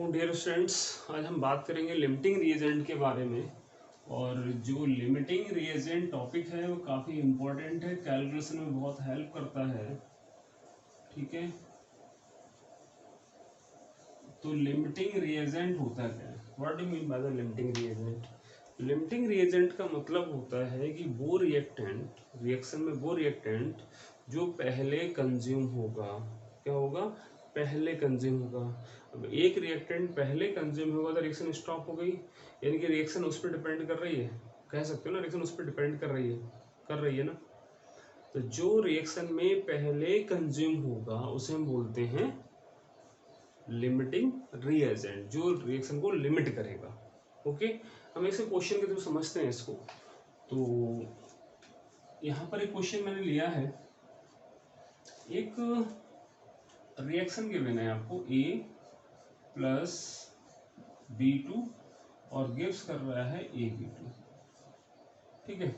Dear students, आज हम बात करेंगे लिमिटिंग रिएजेंट के बारे में। और जो लिमिटिंग रिएजेंट टॉपिक है वो काफ़ी इम्पोर्टेंट है, कैलकुलेशन में बहुत हेल्प करता है। ठीक है, तो लिमिटिंग रिएजेंट होता क्या है? What do you mean by the limiting reagent? Limiting reagent का मतलब होता है कि वो रिएक्टेंट, रिएक्शन में वो रिएक्टेंट जो पहले कंज्यूम होगा। क्या होगा? पहले कंज्यूम होगा। अब एक रिएक्टेंट पहले कंज्यूम होगा तो रिएक्शन स्टॉप हो गई, यानी कि रिएक्शन उस पर डिपेंड कर रही है। कह सकते हो ना, रिएक्शन उस पर डिपेंड कर रही है ना। तो जो रिएक्शन में पहले कंज्यूम होगा उसे हम बोलते हैं लिमिटिंग रिएजेंट, जो रिएक्शन को लिमिट करेगा। ओके, हम इसे क्वेश्चन के थ्रू समझते हैं इसको। तो यहाँ पर एक क्वेश्चन मैंने लिया है, एक रिएक्शन गिवन है आपको A प्लस B2 और गिव्स कर रहा है AB2। ठीक है,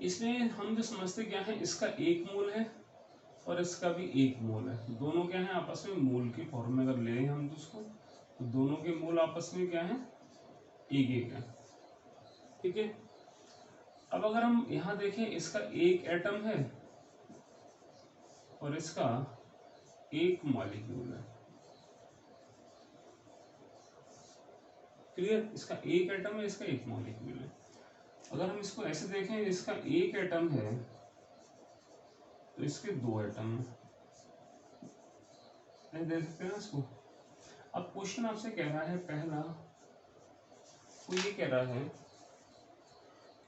इसमें हम जो समझते क्या है, इसका एक मोल है और इसका भी एक मोल है। दोनों क्या है आपस में मोल की फॉर्म में अगर ले हम तो उसको, तो दोनों के मोल आपस में क्या है, एक एक है। ठीक है, अब अगर हम यहाँ देखें, इसका एक एटम है और इसका एक मॉलिक्यूल है। क्लियर? इसका एक एटम है, इसका एक मॉलिक्यूल है। अगर हम इसको ऐसे देखें, इसका एक एटम है तो इसके दो एटम है। नहीं देख सकते ना इसको। अब क्वेश्चन आपसे कह रहा है, पहला वो ये कह रहा है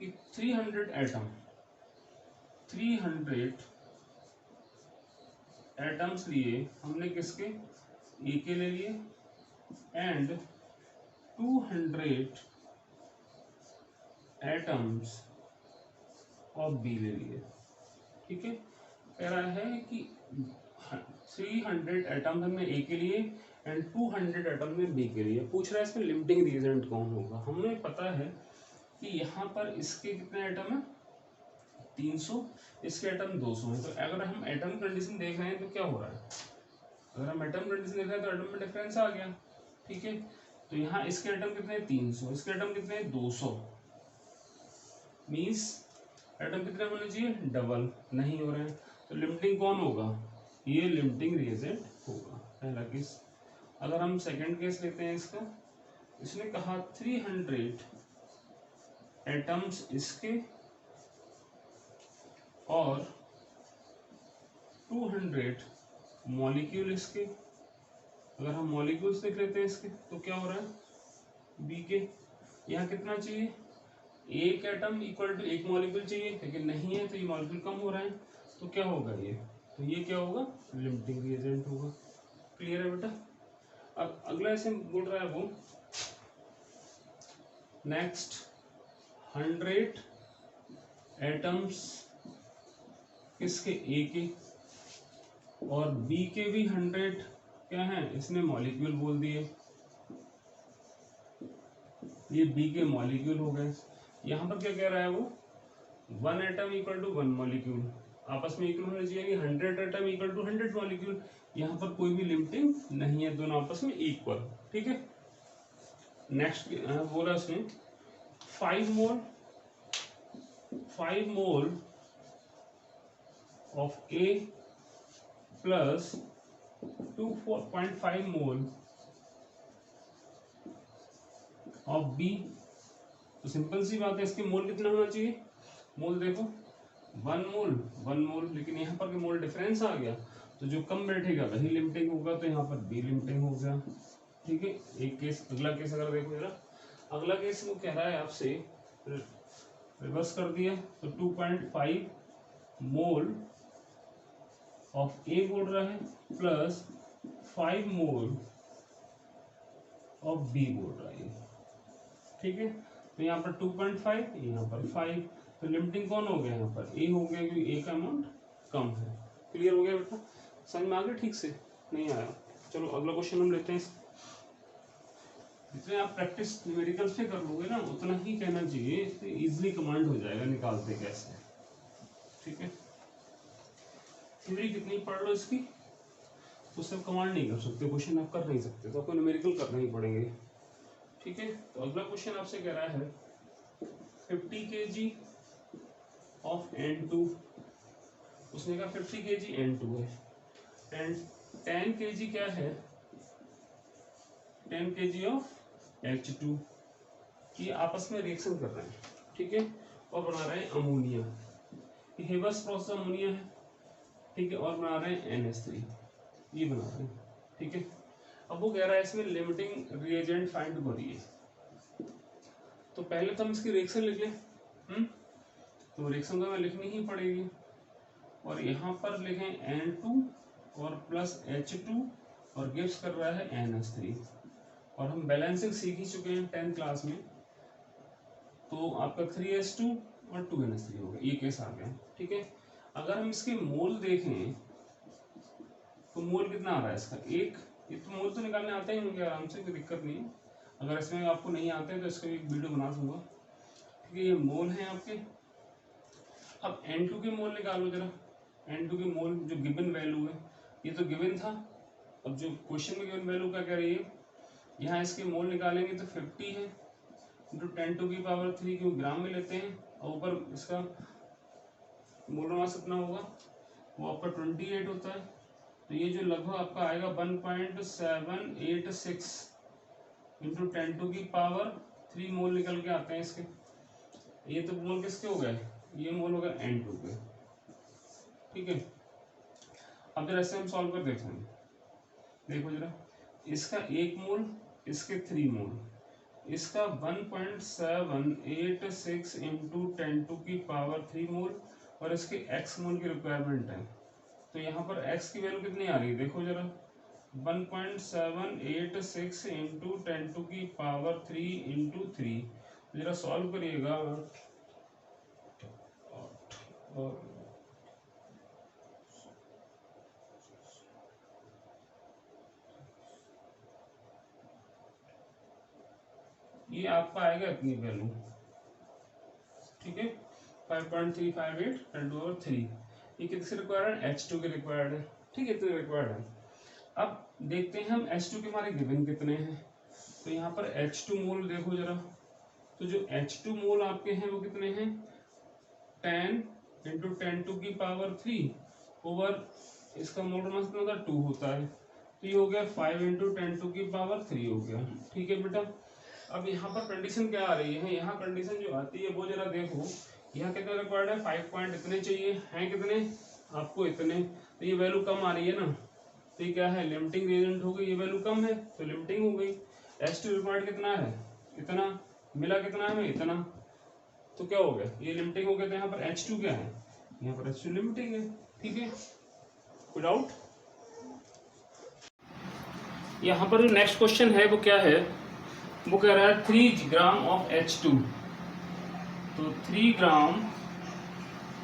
कि 300 एटम, 300 एटम्स लिए हमने, किसके? ए के ले लिए, एंड 200 एटम्स ऑफ बी ले लिए। ठीक है, कह रहा है कि 300 एटम्स हमने ए के लिए एंड 200 एटम में बी के लिए। पूछ रहा है इसमें लिमिटिंग रिएजेंट कौन होगा। हमें पता है कि यहाँ पर इसके कितने एटम है, 300, इसके एटम 200 है। तो अगर हम एटम कंडीशन देख रहे हैं तो क्या हो रहा है, अगर हम एटम कंडीशन देख रहे हैं तो एटम में डिफरेंस आ गया। ठीक है, तो यहाँ इसके एटम कितने हैं, 300, इसके एटम कितने हैं, 200। मीन्स एटम कितने होने चाहिए, डबल, नहीं हो रहे हैं। तो लिमिटिंग कौन होगा, ये लिमिटिंग रिएजेंट होगा, पहला केस। अगर हम सेकंड केस लेते हैं इसका, इसने कहा 300 एटम्स इसके और 200 मॉलिक्यूल इसके। अगर हम मॉलिक्यूल्स देख लेते हैं इसके, तो क्या हो रहा है, बी के यहाँ कितना चाहिए, एक एटम इक्वल टू एक मॉलिक्यूल चाहिए, लेकिन नहीं है, तो ये मॉलिक्यूल कम हो रहा है। तो क्या होगा ये, तो ये क्या होगा, लिमिटिंग रिएजेंट होगा। क्लियर है बेटा? अब अगला ऐसे बोल रहा है वो, नेक्स्ट 100 एटम्स किसके, ए के, और बी के भी 100 क्या है, इसने मॉलिक्यूल बोल दिए, ये बी के मॉलिक्यूल हो गए। यहाँ पर क्या कह रहा है वो, 1 एटम इक्वल टू 1 मॉलिक्यूल, आपस में इक्वल होने चाहिए कि 100 एटम इक्वल टू 100 मॉलिक्यूल। यहाँ पर कोई भी लिमिटिंग नहीं है, दोनों आपस में इक्वल। ठीक है, नेक्स्ट बोला उसने 5 mole of A plus 2.5 mole of B. तो सिंपल सी बात है, इसके मोल कितना होना चाहिए, मोल देखो 1 मोल, लेकिन यहाँ पर मोल डिफरेंस आ गया, तो जो कम बैठेगा वही लिमिटिंग होगा, तो यहाँ पर बी लिमिटिंग हो गया। ठीक है, एक केस। अगला केस अगर देखो जरा, अगला केस वो कह रहा है आपसे, रिवर्स कर दिया, तो 2.5 मोल ऑफ ए बोल रहा है प्लस 5 मोल ऑफ बी बोल रहा है। ठीक है, तो यहाँ पर 2.5, यहाँ पर 5, तो लिमिटिंग कौन हो गया, यहाँ पर ए हो गया, क्योंकि ए का अमाउंट कम है। क्लियर हो गया बेटा? समझ में आ गया? ठीक से नहीं आया, चलो अगला क्वेश्चन हम लेते हैं। जितने आप प्रैक्टिस न्यूमेरिकल से कर लोगे ना, उतना ही कहना चाहिए, इससे इजीली कमांड हो जाएगा निकालते कैसे। ठीक है, थ्योरी कितनी पढ़ लो इसकी, उससे आप कमांड नहीं कर सकते, क्वेश्चन आप कर नहीं सकते, तो आपको न्यूमेरिकल करना ही पड़ेंगे। ठीक है, तो अगला क्वेश्चन आपसे कह रहा है 50 kg ऑफ N2, उसने कहा 50 kg N2 है एंड 10 kg क्या है, 10 kg ऑफ H2, ये आपस में रिएक्शन कर रहे हैं। ठीक है, और बना रहे हैं अमोनिया, ये हेबर्स प्रोसेस अमोनिया है। ठीक है, और बना रहे हैं NH3, ये बना रहे हैं। ठीक है, अब वो कह रहा है इसमें लिमिटिंग रिएजेंट फाइंड करिए। तो पहले तो हम इसकी रिएक्शन लिख लें। तो रिएक्शन तो हमें लिखनी ही पड़ेगी, और यहाँ पर लिखें N2 और प्लस H2 और गिव्स कर रहा है NH3, और हम बैलेंसिंग सीख ही चुके हैं 10th क्लास में। तो आपका 3H2 और 2NH3 हो गया, ये केस आ गया। ठीक है, अगर हम इसके मोल देखें तो मोल कितना आ रहा है इसका, एक। ये तो मोल तो निकालने आता ही होंगे आराम से, कोई दिक्कत नहीं है। अगर इसमें आपको नहीं आते हैं तो इसका एक वीडियो बना दूंगा। ठीक है, ये मोल हैं आपके। अब N2 के मोल निकालो जरा, N2 के मोल जो गिवन वैल्यू है, ये तो गिवन था। अब जो क्वेश्चन में गिवन वैल्यू क्या कह रही है, यहाँ इसके मोल निकालेंगे तो 50 है इंटू 10⁻3, क्यों ग्राम में लेते हैं, और ऊपर इसका मोल मास कितना होगा, वो आपका 28 होता है। तो ये जो लगभग आपका आएगा 1.786 इंटू 10⁻3 मोल निकल के आते हैं इसके। ये तो मोल किसके हो गए, ये मोल हो गए N2 के। ठीक है, अब जरा ऐसे हम सॉल्व कर देखेंगे। देखो जरा, इसका 1 मोल, इसके 3 मोल, इसका 1.786 इंटू 10⁻3 मोल, और इसके x मोल की रिक्वायरमेंट है। तो यहाँ पर x की वैल्यू कितनी आ रही है, देखो जरा, 1.786 इंटू 10⁻3 इंटू 3। जरा सॉल्व करिएगा, और ये आपका आएगा इतनी वैल्यू। ठीक है, 5.358 10⁻3। ये किसके रिक्वायर्ड है, H2 के रिक्वायर्ड है। ठीक है, तो रिक्वायर्ड है। अब देखते हैं हम H2 के हमारे गिवन कितने हैं। तो यहाँ पर H2 मोल देखो जरा, तो जो H2 मोल आपके हैं वो कितने हैं, 10 इंटू 10⁻3 ओवर इसका मोल मास कितना होता है, 2 होता है। तो ये हो गया 5 इंटू 10⁻3 हो गया। ठीक है बेटा, अब यहाँ पर कंडीशन क्या आ रही है, यहाँ कंडीशन जो आती है वो जरा देखो, यहाँ कितना रिक्वायर्ड है, 5 पॉइंट इतने चाहिए, हैं कितने आपको, इतने। तो ये वैल्यू कम आ रही है ना, तो ये क्या है, लिमिटिंग रिएजेंट हो गई, ये वैल्यू कम है तो लिमिटिंग हो गई। H2 रिक्वायर्ड कितना है, इतना, मिला कितना है हमें, इतना, तो क्या हो गया, ये लिमिटिंग हो गया। तो यहाँ पर H2 क्या है, यहाँ पर H2 लिमिटिंग है। ठीक है, कोई डाउट। यहाँ पर जो नेक्स्ट क्वेश्चन है वो क्या है, वो कह रहा है 3 ग्राम ऑफ H2। तो 3 gram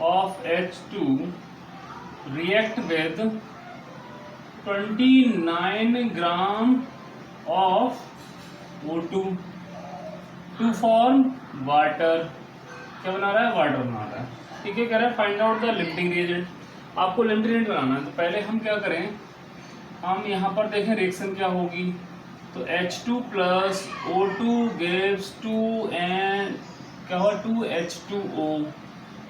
of H2 react with 29 gram of O2 to form water. क्या बना रहा है, वाटर बना रहा है। ठीक है, कह रहा है find out the limiting reagent. आपको लिमिटिंग रिएजेंट बनाना है, तो पहले हम क्या करें, हम यहाँ पर देखें रिएक्शन क्या होगी। तो H2 plus O2 gives 2 and क्या हुआ, 2H2O।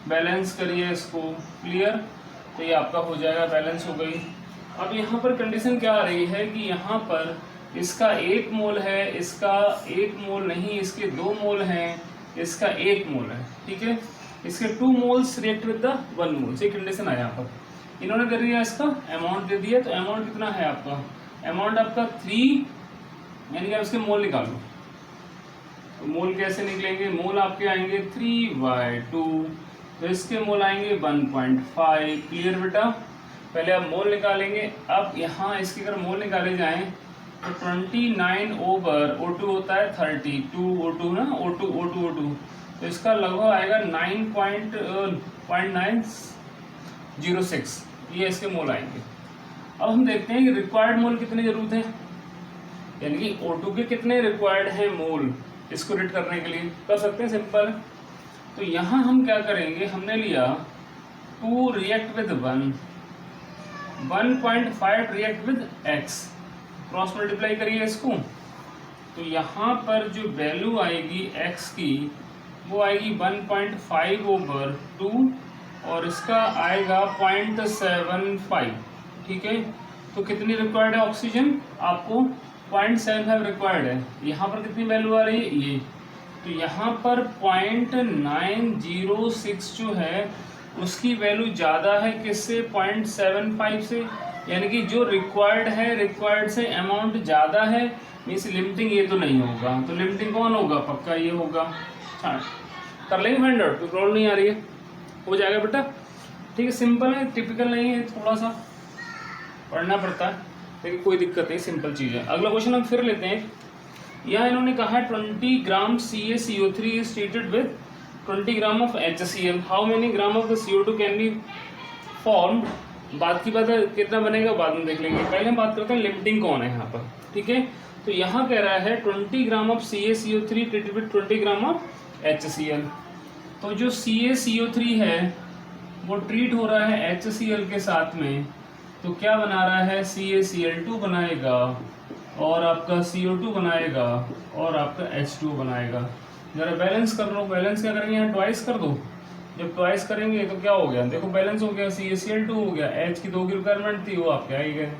बैलेंस करिए इसको, क्लियर। तो ये आपका हो जाएगा, बैलेंस हो गई। अब यहाँ पर कंडीशन क्या आ रही है कि यहाँ पर इसका 1 मोल है, इसका 1 मोल नहीं, इसके 2 मोल हैं, इसका 1 मोल है। ठीक है, इसके 2 मोल्स रिएक्ट विद द 1 मोल, ये कंडीशन है। यहाँ पर इन्होंने दे दिया, इसका अमाउंट दे दिया। तो अमाउंट कितना है आपका, अमाउंट आपका 3, यानी कि उसके मोल निकालो। तो मोल कैसे निकलेंगे, मोल आपके आएंगे 3/2, तो इसके मोल आएंगे 1.5। क्लियर बेटा, पहले आप मोल निकालेंगे। अब यहाँ इसके अगर मोल निकाले जाएं तो 29 ओवर O2 होता है 32 O2 ना, O2, तो इसका लगभग आएगा 9.906, ये इसके मोल आएंगे। अब हम देखते हैं कि रिक्वायर्ड मोल कितने जरूरत हैं, यानी कि O2 के कितने रिक्वायर्ड हैं मोल, इसको रेट करने के लिए कर सकते हैं सिंपल। तो यहाँ हम क्या करेंगे, हमने लिया 2 react with 1, 1.5 react with x, cross multiply करिए इसको, तो यहाँ पर जो वैल्यू आएगी x की वो आएगी 1.5/2 और इसका आएगा 0.75। ठीक है, तो कितनी रिक्वायर्ड है ऑक्सीजन, आपको 0.75 रिक्वायर्ड है। यहाँ पर कितनी वैल्यू आ रही है ये, तो यहाँ पर 0.906 जो है उसकी वैल्यू ज़्यादा है किससे, 0.75 से, यानी कि जो रिक्वायर्ड है, रिक्वायर्ड से अमाउंट ज़्यादा है, मीन्स लिमिटिंग ये तो नहीं होगा, तो लिमिटिंग कौन होगा, पक्का ये होगा। हाँ कर लेंगे फाइंड आउट, कोई प्रॉब्लम नहीं आ रही है, हो जाएगा बेटा। ठीक है, सिंपल है, टिपिकल नहीं है, थोड़ा सा पढ़ना पड़ता है लेकिन कोई दिक्कत नहीं, सिंपल चीज़ है। अगला क्वेश्चन हम फिर लेते हैं। यहाँ इन्होंने कहा 20 ग्राम CaCO3 is treated with 20 gram of HCl, how many gram of the CO2 can be formed. बात की बात है, कितना बनेगा बाद में देख लेंगे, पहले हम बात करते हैं लिमिटिंग कौन है यहाँ पर। ठीक है, तो यहाँ कह रहा है 20 gram of CaCO3 treated with 20 gram of HCl। तो जो CaCO3 है वो ट्रीट हो रहा है HCl के साथ में, तो क्या बना रहा है, CaCl2 बनाएगा और आपका CO2 बनाएगा और आपका H2 बनाएगा। जरा बैलेंस कर लो, बैलेंस क्या करेंगे, यहाँ ट्वाइस कर दो, जब ट्वाइस करेंगे तो क्या हो गया, देखो बैलेंस हो गया, CaCl2 हो गया, H की 2 की रिक्वायरमेंट थी वो आपके आ ही गए,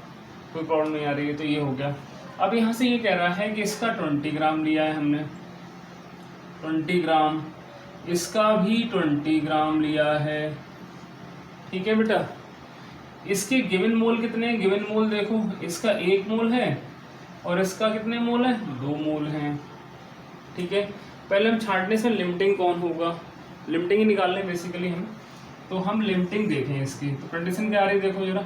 कोई प्रॉब्लम नहीं आ रही है, तो ये हो गया। अब यहाँ से ये कह रहा है कि इसका 20 ग्राम लिया है हमने, 20 ग्राम, इसका भी 20 ग्राम लिया है। ठीक है बेटा, इसके गिवन मोल कितने हैं, गिवन मोल देखो, इसका 1 मोल है और इसका कितने मोल है, 2 मोल हैं। ठीक है, पहले हम छांटने से लिमिटिंग कौन होगा, लिमिटिंग ही निकालने बेसिकली हम, तो हम लिमिटिंग देखें इसकी, तो कंडीशन क्या आ रही है देखो जरा,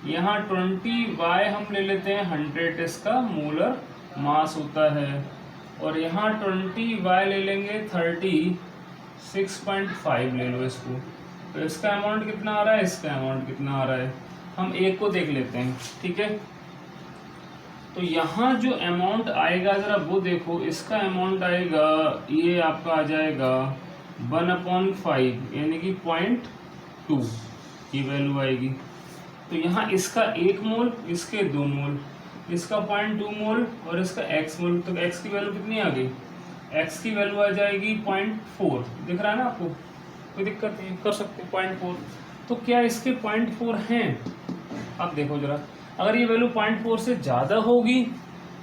यहाँ 20/, हम ले लेते हैं 100 इसका मोलर मास होता है, और यहाँ 20/, ले लेंगे 36.5 ले लो इसको, तो इसका अमाउंट कितना आ रहा है, इसका अमाउंट कितना आ रहा है, हम एक को देख लेते हैं। ठीक है, तो यहाँ जो अमाउंट आएगा जरा वो देखो, इसका अमाउंट आएगा, ये आपका आ जाएगा 1/5 यानी कि 0.2 की वैल्यू आएगी। तो यहाँ इसका 1 मोल, इसके 2 मोल, इसका 0.2 मोल और इसका x मोल, तो x की वैल्यू कितनी आ गई, x की वैल्यू आ जाएगी 0.4, दिख रहा है ना आपको, कोई दिक्कत नहीं, कर सकते 0.4। तो क्या इसके 0.4 हैं, अब देखो जरा, अगर ये वैल्यू 0.4 से ज़्यादा होगी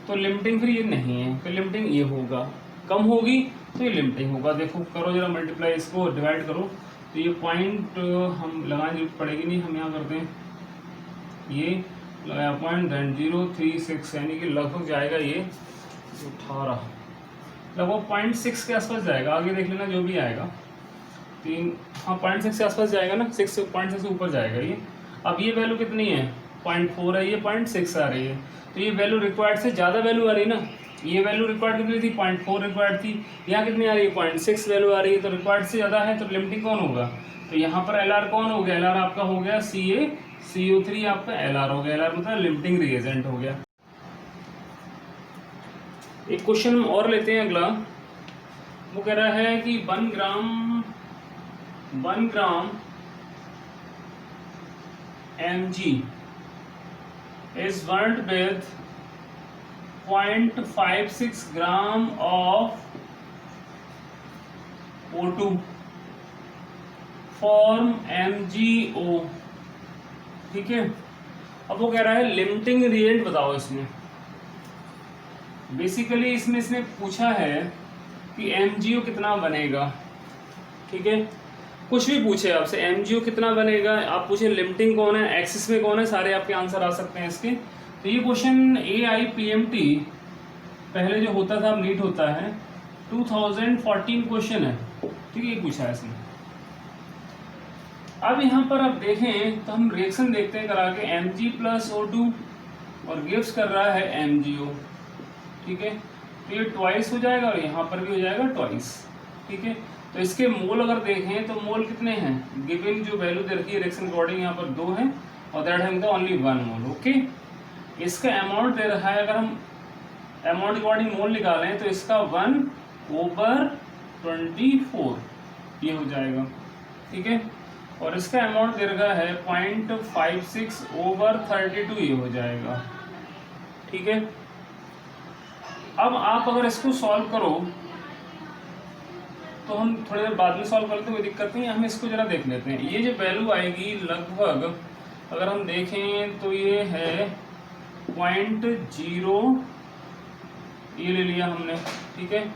तो लिमिटिंग फिर ये नहीं है, तो लिमिटिंग ये होगा, कम होगी तो ये लिमिटिंग होगा। देखो करो जरा मल्टीप्लाई, इसको डिवाइड करो, तो ये पॉइंट हम लगाने जरूरत पड़ेगी नहीं, हम यहाँ करते हैं, ये लगाया 0.036 यानी कि लगभग जाएगा ये 18, लगभग 0.6 के आसपास जाएगा, आगे देख लेना जो भी आएगा, 3, हाँ 0.6 के आसपास जाएगा ना, 0.6 से ऊपर जाएगा ये। अब ये वैल्यू कितनी है, 0.4 है, ये 0.6 आ रही है, तो ये वैल्यू रिक्वायर्ड से ज़्यादा वैल्यू आ रही है ना, ये वैल्यू रिक्वायर्ड कितनी थी, 0.4 रिक्वायर्ड थी, यहाँ कितनी आ रही है, 0.6 वैल्यू आ रही है, तो रिक्वायर्ड से ज़्यादा है, तो लिमिटिंग कौन होगा, तो यहाँ पर LR कौन हो गया, LR आपका हो गया CaCO3 आपका LR हो गया, LR मतलब लिमिटिंग रिएजेंट हो गया। एक क्वेश्चन और लेते हैं अगला, वो कह रहा है कि 1 ग्राम Mg is burnt with 0.56 gram of O2 form MgO। ठीक है, अब वो कह रहा है लिमिटिंग रिएजेंट बताओ इसमें, बेसिकली इसमें इसने पूछा है कि MgO कितना बनेगा। ठीक है, कुछ भी पूछे आपसे, MgO कितना बनेगा, आप पूछे लिमिटिंग कौन है, एक्सिस में कौन है, सारे आपके आंसर आ सकते हैं इसके। तो ये क्वेश्चन AIPMT पहले जो होता था, नीट होता है, 2014 क्वेश्चन है। ठीक है, ये पूछा है इसने। अब यहाँ पर आप देखें तो हम रिएक्शन देखते हैं करा के, Mg + O2 और गिव्स कर रहा है MgO। ठीक है, तो ये ट्वाइस हो जाएगा और यहाँ पर भी हो जाएगा ट्वाइस। ठीक है, तो इसके मोल अगर देखें तो मोल कितने हैं, गिवन जो वैल्यू दे रखी है रिएक्शन अकॉर्डिंग, यहाँ पर 2 है और दैट है ओनली 1 मोल। ओके, इसका अमाउंट दे रहा है, अगर हम अमाउंट अकॉर्डिंग मोल निकालें तो इसका 1/24 ये हो जाएगा। ठीक है, और इसका अमाउंट दे रखा है 0.56/32, ये हो जाएगा। ठीक है, अब आप अगर इसको सॉल्व करो तो हम थोड़ी देर बाद में सॉल्व करते हैं, कोई दिक्कत नहीं है। हम इसको जरा देख लेते हैं। ये जो वैल्यू आएगी लगभग अगर हम देखें तो ये है 0.0, ये ले लिया हमने। ठीक है,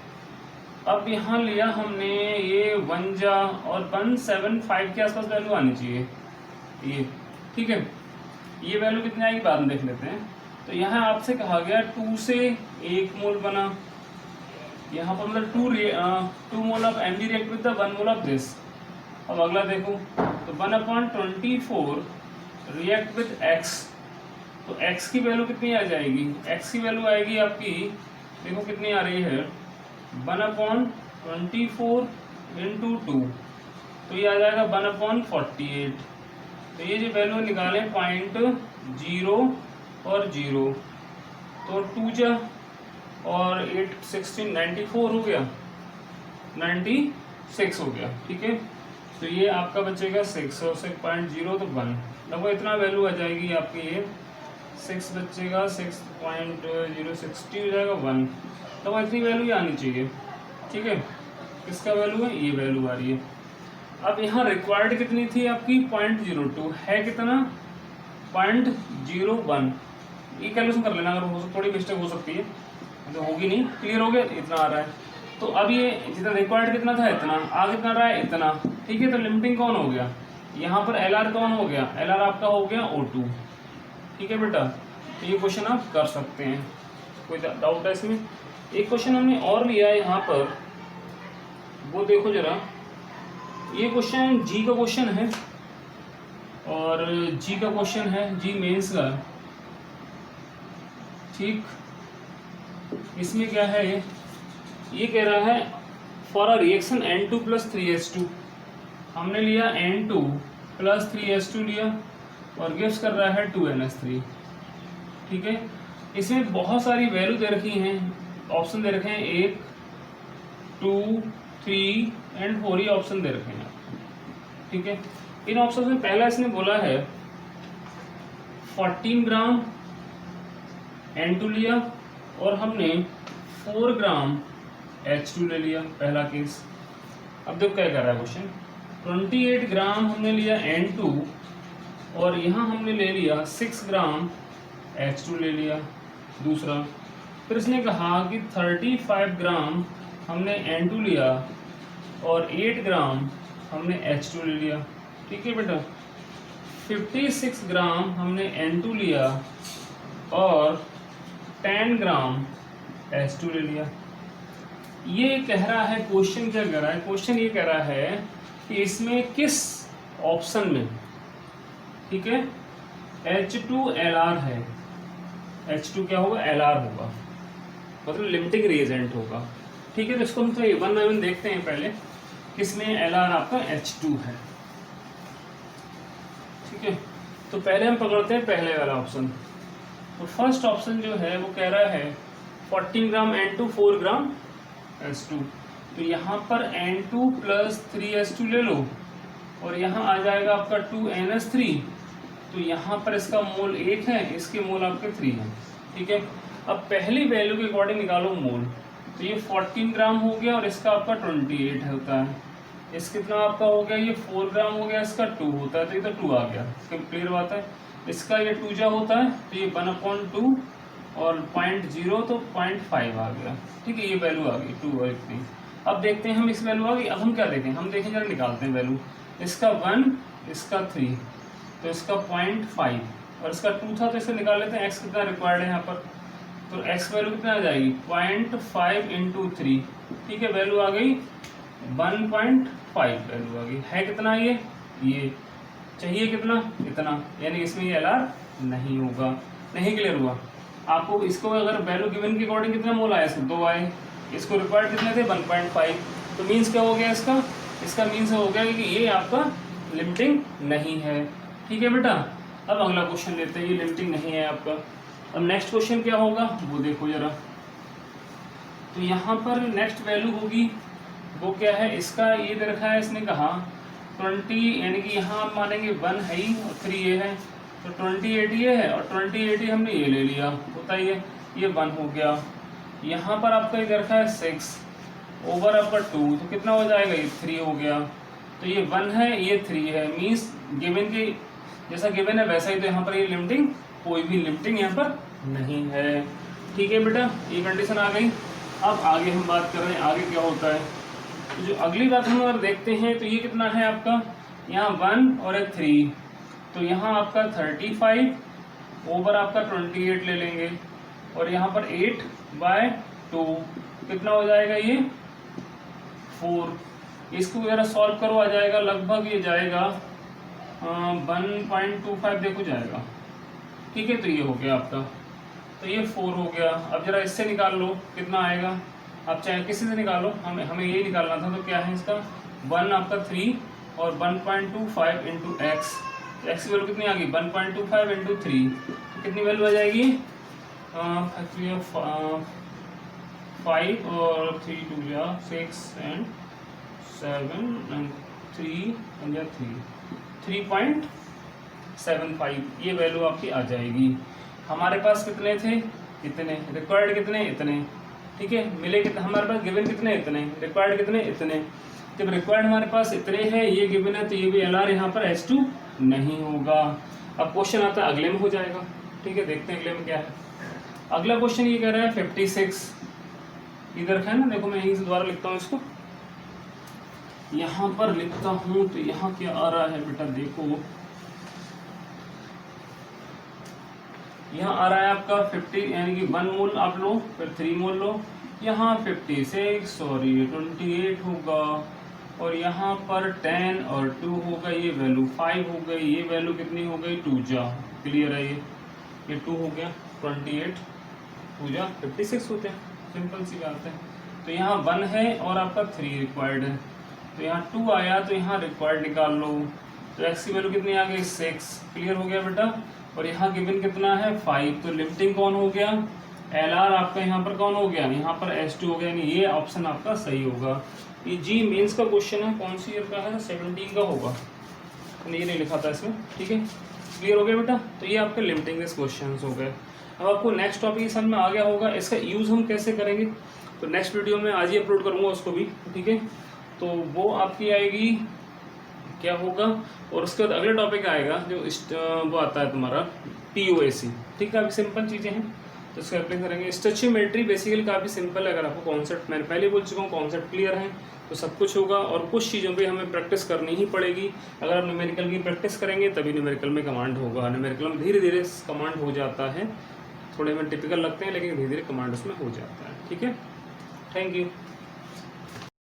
अब यहाँ लिया हमने ये 1 जा और 175 के आसपास वैल्यू आनी चाहिए ये। ठीक है, ये वैल्यू कितनी आएगी बाद में देख लेते हैं। तो यहाँ आपसे कहा गया 2 से 1 मोल बना, यहाँ पर मतलब 2 mole of MD react with the 1 mole of this. अब अगला देखो तो 1/24 रिएक्ट विद x, तो x की वैल्यू कितनी आ जाएगी? x की वैल्यू आएगी आपकी, देखो कितनी आ रही है, 1/24 इंटू 2, तो ये आ जाएगा 1/48। तो ये जो वैल्यू निकाले 0.0 और 0, तो 2 जा और 8 16 94 हो गया, 96 हो गया। ठीक है, तो ये आपका बचेगा 6 और 6.0 तो 1, लगभग इतना वैल्यू आ जाएगी आपकी। ये 6 बचेगा, 6.060 हो जाएगा 1, तो इतनी वैल्यू आनी चाहिए। ठीक है, किसका वैल्यू है? ये वैल्यू आ रही है। अब यहाँ रिक्वायर्ड कितनी थी आपकी? 0.02 है कितना? 0.01। ये कैलकुलेशन कर लेना, अगर थोड़ी मिस्टेक हो सकती है तो होगी नहीं। क्लियर हो गया? इतना आ रहा है। तो अब ये जितना रिक्वायर्ड कितना था इतना, आ कितना रहा है? इतना। ठीक है, तो लिमिटिंग कौन हो गया? यहाँ पर LR कौन हो गया? LR आपका हो गया O2। ठीक है बेटा, तो ये क्वेश्चन आप कर सकते हैं, कोई डाउट है इसमें? एक क्वेश्चन हमने और लिया है यहाँ पर, वो देखो जरा। ये क्वेश्चन जी का क्वेश्चन है, और जी का क्वेश्चन है, जी मेंस का। ठीक, इसमें क्या है, ये कह रहा है for a reaction N2 + 3H2, हमने लिया N2 + 3H2 लिया और गिव्स कर रहा है 2NH3। ठीक है, इसमें बहुत सारी वैल्यू दे रखी हैं, ऑप्शन दे रखे हैं 1 2 3 एंड 4, ही ऑप्शन दे रखे हैं। ठीक है, इन ऑप्शन में पहला इसने बोला है 14 ग्राम N2 लिया और हमने 4 ग्राम H2 ले लिया, पहला केस। अब देखो क्या कर रहा है क्वेश्चन, 28 ग्राम हमने लिया N2 और यहाँ हमने ले लिया 6 ग्राम H2 ले लिया, दूसरा। फिर इसने कहा कि 35 ग्राम हमने N2 लिया और 8 ग्राम हमने H2 ले लिया। ठीक है बेटा, 56 ग्राम हमने N2 लिया और 10 ग्राम H2 ले लिया। ये कह रहा है, क्वेश्चन क्या कह रहा है? क्वेश्चन ये कह रहा है कि इसमें किस ऑप्शन में, ठीक है, H2LR है। H2 क्या होगा? LR होगा, मतलब लिमिटिंग रिएजेंट होगा। ठीक है, तो इसको हम तो 1 बाय 1 देखते हैं पहले, किसमें LR आपका H2 है। ठीक है, तो पहले हम पकड़ते हैं पहले वाला ऑप्शन। तो फर्स्ट ऑप्शन जो है वो कह रहा है 14 ग्राम N2 4 ग्राम H2, तो यहाँ पर N2 + 3H2 ले लो और यहाँ आ जाएगा आपका 2NH3, तो यहाँ पर इसका मोल 1 है, इसके मोल आपके 3 हैं। ठीक है, अब पहली वैल्यू के अकॉर्डिंग निकालो मोल, तो ये 14 ग्राम हो गया और इसका आपका 28 होता है, इस कितना आपका हो गया, ये 4 ग्राम हो गया, इसका 2 होता है, तो ये तो 2 आ गया। क्लियर बात है, इसका ये 2 जा होता है, तो ये 1/2 और 0.0 तो 0.5 आ गया। ठीक है, ये वैल्यू आ गई 2 और 3। अब देखते हैं हम, इस वैल्यू आ गई। अब हम क्या देखें, हम देखें जरा, निकालते हैं वैल्यू, इसका 1, इसका 3, तो इसका 0.5 और इसका 2 था, तो इसे निकाल लेते हैं। x कितना रिक्वायर्ड है यहाँ पर, तो x वैल्यू कितना आ जाएगी, 0.5 × 3। ठीक है, वैल्यू आ गई 1.5 वैल्यू आ गई। है कितना ये चाहिए कितना, इतना, यानी इसमें ये LR नहीं होगा। नहीं क्लियर हुआ आपको? इसको अगर वैल्यू गिवन के अकॉर्डिंग कितना मोल आया, इसको 2 आए, इसको रिक्वायर्ड कितने थे, 1.5, तो मीन्स क्या हो गया इसका मीन्स हो गया कि ये आपका लिमिटिंग नहीं है। ठीक है बेटा, अब अगला क्वेश्चन लेते हैं, ये लिमिटिंग नहीं है आपका। अब नेक्स्ट क्वेश्चन क्या होगा वो देखो जरा। तो यहाँ पर नेक्स्ट वैल्यू होगी वो क्या है, इसका ये दे रखा है, इसने कहा 20 यानी कि यहाँ आप मानेंगे 1 है ही और 3 ये है, तो 28 ये है और 28 हमने ये ले लिया, बताइए ये 1 हो गया। यहाँ पर आपका इधर का है 6 ओवर आपका 2, तो कितना हो जाएगा, ये 3 हो गया। तो ये 1 है ये 3 है, मीन्स गिवन की जैसा गिवन है वैसा ही, तो यहाँ पर ये लिमिटिंग, कोई भी लिमिटिंग यहाँ पर नहीं है। ठीक है बेटा, ये कंडीशन आ गई। अब आगे हम बात कर रहे हैं आगे क्या होता है। तो जो अगली बात हम अगर देखते हैं तो ये कितना है आपका, यहाँ 1 और 3, तो यहाँ आपका 35 ओवर आपका 28 ले लेंगे और यहाँ पर 8/2 कितना हो जाएगा, ये 4। इसको जरा सॉल्व करो, आ जाएगा लगभग ये जाएगा 1.25 देखो जाएगा। ठीक है, तो ये हो गया आपका, तो ये 4 हो गया। अब जरा इससे निकाल लो कितना आएगा, आप चाहे किसी से निकालो, हमें ये निकालना था। तो क्या है इसका 1 आपका 3 और 1.25 इंटू एक्स, तो एक्स की वैल्यू कितनी आ गई 1.25 इंटू 3, तो कितनी वैल्यू आ जाएगी 5 और 3 2 6 एंड 7 एंड 3 एंड 3.75 ये वैल्यू आपकी आ जाएगी। हमारे पास कितने थे, इतने, रिक्वायर्ड कितने, इतने। ठीक है, मिले कितने, हमारे पास गिवन कितने, इतने, रिक्वायर्ड कितने, इतने। जब रिक्वायर्ड हमारे पास इतने हैं, ये गिवन है, तो ये भी LR यहाँ पर H2 नहीं होगा। अब क्वेश्चन आता है अगले में हो जाएगा। ठीक है, देखते हैं अगले में क्या है। अगला क्वेश्चन ये कह रहा है 56, इधर है ना, देखो मैं यहीं से दोबारा लिखता हूँ इसको, यहाँ पर लिखता हूँ, तो यहाँ क्या आ रहा है बेटा, देखो यहाँ आ रहा है आपका 50 यानी कि 1 मोल आप लो, फिर 3 मोल लो, यहाँ 28 होगा और यहाँ पर 10 और 2 होगा, ये वैल्यू 5 हो गई, ये वैल्यू कितनी हो गई 2 जा, क्लियर है, ये 2 हो गया, 28 2 जा 56 होते हैं, सिंपल सी बात है। तो यहाँ 1 है और आपका 3 रिक्वायर्ड है, तो यहाँ 2 आया, तो यहाँ रिक्वायर्ड निकाल लो, तो एक्स की वैल्यू कितनी आ गई 6, क्लियर हो गया बेटा। और यहाँ गिवन कितना है 5, तो लिमिटिंग कौन हो गया, LR आपका यहाँ पर कौन हो गया, यहाँ पर H2 हो गया, यानी ये ऑप्शन आपका सही होगा। ये जी मेंस का क्वेश्चन है, कौन सी ईयर का है, 17 का होगा, ये नहीं लिखा था इसमें। ठीक है, क्लियर हो गया बेटा। तो ये आपके लिमिटिंग क्वेश्चन हो गए। अब आपको नेक्स्ट टॉपिक समझ में आ गया होगा, इसका यूज़ हम कैसे करेंगे, तो नेक्स्ट वीडियो में आज ही अपलोड करूँगा उसको भी। ठीक है, तो वो आपकी आएगी क्या होगा, और उसके बाद अगला टॉपिक आएगा जो वो आता है तुम्हारा POAC। ठीक है, काफ़ी सिंपल चीज़ें हैं, तो इसको अप्लाई करेंगे। स्टोइचियोमेट्री बेसिकली काफ़ी सिंपल है, अगर आपको कॉन्सेप्ट मैंने पहले बोल चुका हूँ, कॉन्सेप्ट क्लियर है तो सब कुछ होगा। और कुछ चीज़ों पे हमें प्रैक्टिस करनी ही पड़ेगी। अगर आप न्यूमेरिकल की प्रैक्टिस करेंगे तभी न्यूमेरिकल में कमांड होगा। न्यूमेरिकल में धीरे धीरे कमांड हो जाता है, थोड़े में टिपिकल लगते हैं लेकिन धीरे धीरे कमांड उसमें हो जाता है। ठीक है, थैंक यू।